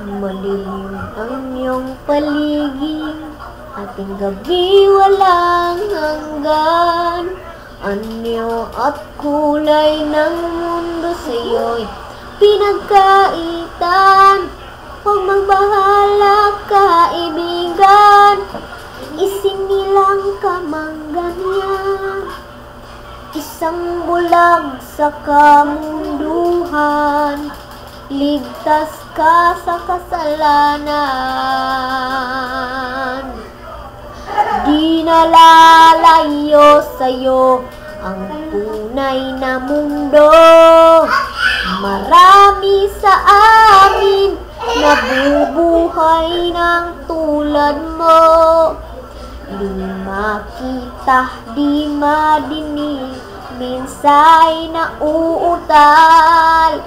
Madilim ang iyong paligid, ating gabi walang hanggan. Anyo at kulay ng mundo sa'yo'y pinagkaitan. Huwag magbahala, kaibigan, isinilang ka mang ganyan. Isang bulag sa kamunduhan, ligtas ka sa kasalanan. Di nalalayo sa'yo ang tunay na mundo. Marami sa amin nabubuhay ng tulad mo. Di makita, di madinig, minsay na uutal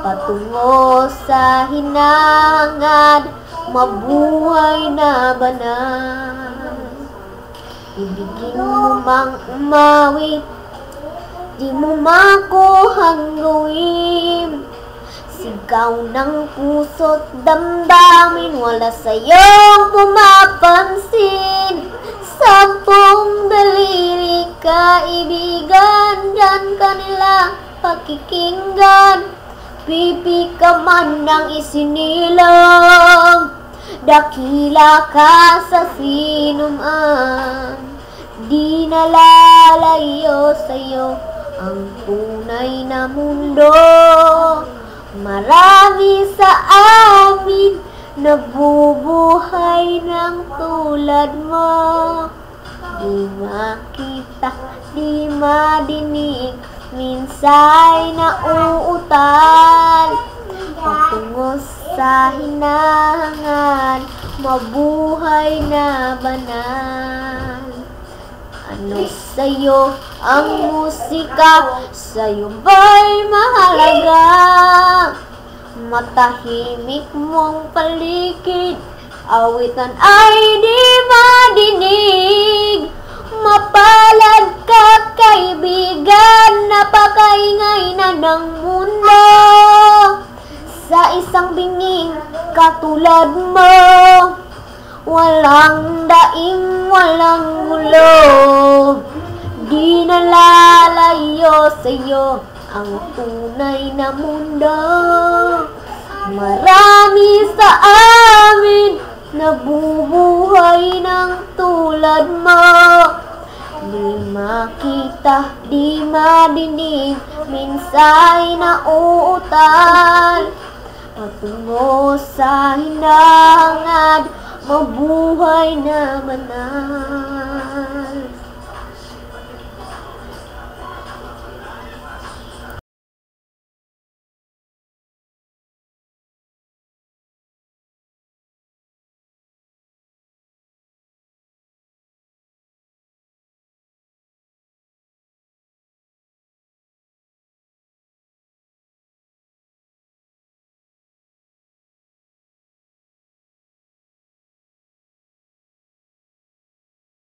patungo sa hinangad, mabuhay na banal. Ibigin mo mang umawit, di mo makuhang gawin. Sigaw ng puso't damdamin, wala sa'yong pumapansin. Sampung daliri, kaibigan, dyan kanila pakikinggan. Pipi ka man ng isinilang, dakila ka sa sinuman. Di nalalayo sa'yo ang tunay na mundo. Marami sa amin nabubuhay ng tulad mo. Di makita, di madinig, minsay na uutal patungo sa hinangan, mabuhay na banal. Ano sa'yo ang musika? Sa'yo ba'y mahalaga? Matahimik mong paligid, awitan ay di madinig. Mapalad ka, kaibigan, napakaingay na ng mundo. Sa isang binging katulad mo, walang daing, walang gulo. Di nalalayo sa'yo ang tunay na mundo. Marami sa amin nabubuhay ng tulad mo. Di makita, di madinig, minsay na uutal patungo sa hinangad, mabuhay na banal.